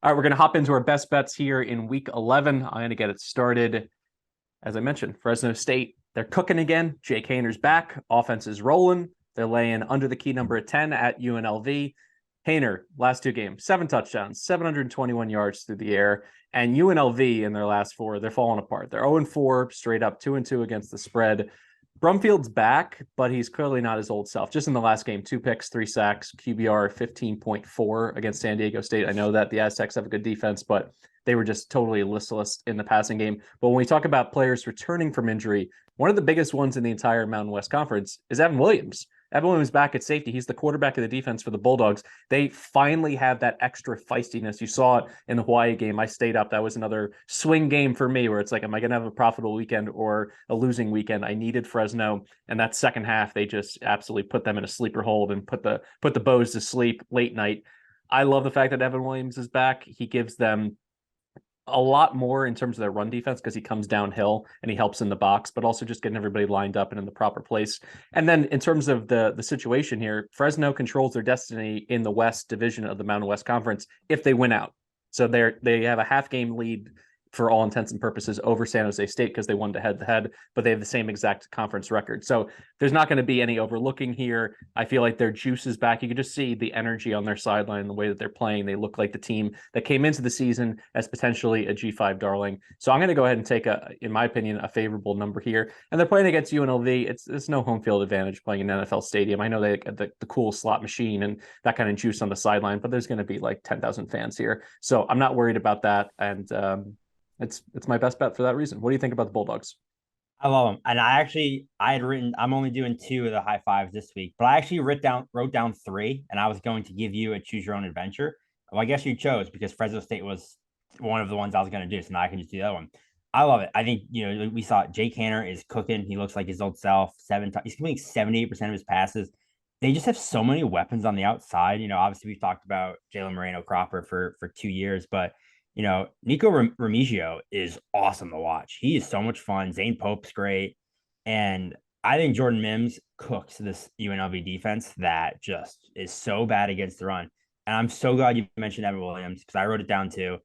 All right, we're going to hop into our best bets here in week 11. I'm going to get it started. As I mentioned, Fresno State, they're cooking again. Jake Hayner's back. Offense is rolling. They're laying under the key number of 10 at UNLV. Hayner, last two games, 7 touchdowns, 721 yards through the air. And UNLV in their last 4, they're falling apart. They're 0-4, straight up 2-2 against the spread. Brumfield's back, but he's clearly not his old self. Just in the last game, 2 picks, 3 sacks, QBR 15.4 against San Diego State. I know that the Aztecs have a good defense, but they were just totally listless in the passing game. But when we talk about players returning from injury, one of the biggest ones in the entire Mountain West Conference is Evan Williams. Evan Williams back at safety. He's the quarterback of the defense for the Bulldogs. They finally have that extra feistiness. You saw it in the Hawaii game. I stayed up. That was another swing game for me where it's like, am I going to have a profitable weekend or a losing weekend? I needed Fresno. And that second half, they just absolutely put them in a sleeper hold and put the Bows to sleep late night. I love the fact that Evan Williams is back. He gives them a lot more in terms of their run defense because he comes downhill and he helps in the box, but also just getting everybody lined up and in the proper place. And then in terms of the situation here, Fresno controls their destiny in the West division of the Mountain West Conference if they win out. So they have a half game lead for all intents and purposes over San Jose State because they won to head, but they have the same exact conference record. So there's not going to be any overlooking here. I feel like their juice is back. You can just see the energy on their sideline, the way that they're playing. They look like the team that came into the season as potentially a G5 darling. So I'm going to go ahead and take in my opinion, a favorable number here. And they're playing against UNLV. It's no home field advantage playing in an NFL stadium. I know they got the cool slot machine and that kind of juice on the sideline, but there's going to be like 10,000 fans here. So I'm not worried about that. And, it's my best bet for that reason. What do you think about the Bulldogs? I love them. And I had written, I'm only doing 2 of the high fives this week, but I actually wrote down 3, and I was going to give you a choose your own adventure. Well, I guess you chose because Fresno State was one of the ones I was going to do. So now I can just do that one. I love it. I think, we saw Jake Hanner is cooking. He looks like his old self. He's completing 78% of his passes. They just have so many weapons on the outside. Obviously we've talked about Jalen Moreno Cropper for 2 years, but Nico Remigio is awesome to watch. He is so much fun. Zane Pope's great. And I think Jordan Mims cooks this UNLV defense that just is so bad against the run. And I'm so glad you mentioned Evan Williams because I wrote it down too.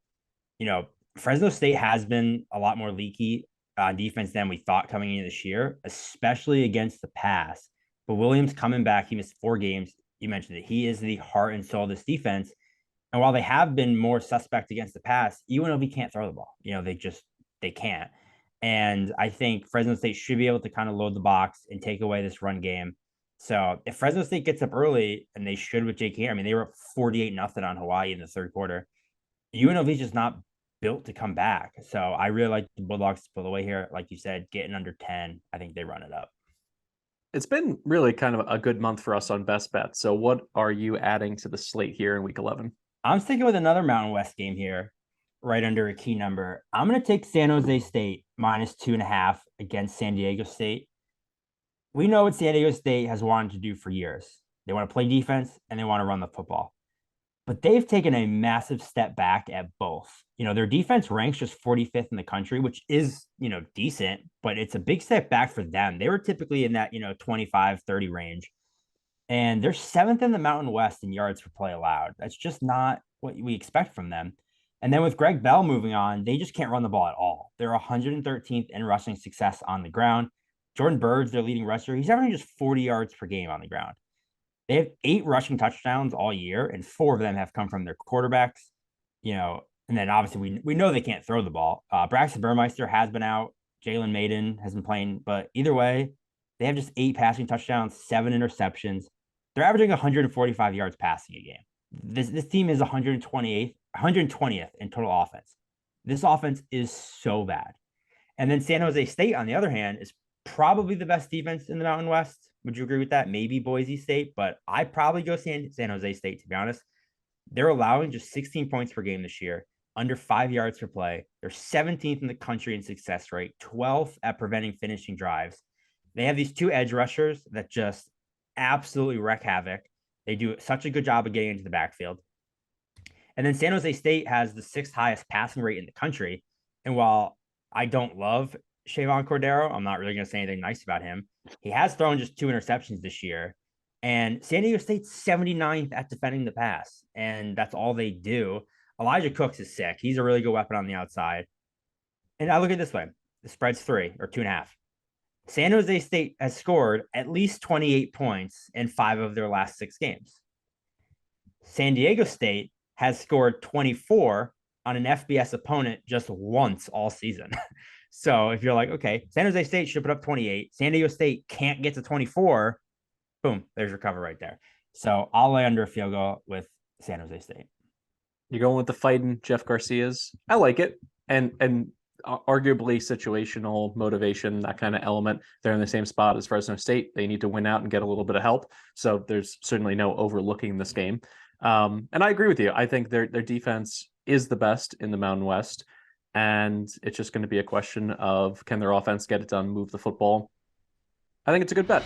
Fresno State has been a lot more leaky on defense than we thought coming into this year, especially against the pass. But Williams coming back, he missed 4 games. You mentioned it. He is the heart and soul of this defense. And while they have been more suspect against the pass, UNLV can't throw the ball. They can't. And I think Fresno State should be able to kind of load the box and take away this run game. So if Fresno State gets up early, and they should with Jake Hager, I mean, they were up 48-0 on Hawaii in the third quarter. UNLV is just not built to come back. So I really like the Bulldogs to pull away here. Like you said, getting under 10, I think they run it up. It's been really kind of a good month for us on best bets. So what are you adding to the slate here in week 11? I'm sticking with another Mountain West game here, right under a key number. I'm going to take San Jose State minus 2.5 against San Diego State. We know what San Diego State has wanted to do for years. They want to play defense and they want to run the football. But they've taken a massive step back at both. Their defense ranks just 45th in the country, which is, decent, but it's a big step back for them. They were typically in that, 25, 30 range. And they're 7th in the Mountain West in yards per play allowed. That's just not what we expect from them. And then with Greg Bell moving on, they just can't run the ball at all. They're 113th in rushing success on the ground. Jordan Bird's their leading rusher. He's averaging just 40 yards per game on the ground. They have 8 rushing touchdowns all year, and 4 of them have come from their quarterbacks. And then obviously we know they can't throw the ball. Braxton Burmeister has been out. Jalen Maiden has been playing, but either way, they have just 8 passing touchdowns, 7 interceptions. They're averaging 145 yards passing a game. This team is 120th in total offense. This offense is so bad. And then San Jose State, on the other hand, is probably the best defense in the Mountain West. Would you agree with that? Maybe Boise State, but I'd probably go San Jose State, to be honest. They're allowing just 16 points per game this year, under 5 yards per play. They're 17th in the country in success rate, 12th at preventing finishing drives. They have these 2 edge rushers that just absolutely wreak havoc. They do such a good job of getting into the backfield. And then San Jose State has the 6th highest passing rate in the country. And while I don't love Shavon Cordero, I'm not really going to say anything nice about him. He has thrown just 2 interceptions this year. And San Diego State's 79th at defending the pass. And that's all they do. Elijah Cooks is sick. He's a really good weapon on the outside. And I look at it this way: the spread's 3 or 2.5. San Jose State has scored at least 28 points in 5 of their last 6 games. San Diego State has scored 24 on an FBS opponent just once all season. So if you're like, okay, San Jose State should put up 28, San Diego State can't get to 24, boom, there's your cover right there. So I'll lay under a field goal with San Jose State. You're going with the fighting Jeff Garcia's. I like it. And arguably situational motivation, that kind of element. They're in the same spot as Fresno State. They need to win out and get a little bit of help. So there's certainly no overlooking this game. And I agree with you. I think their defense is the best in the Mountain West. And it's just going to be a question of, can their offense get it done, move the football? I think it's a good bet.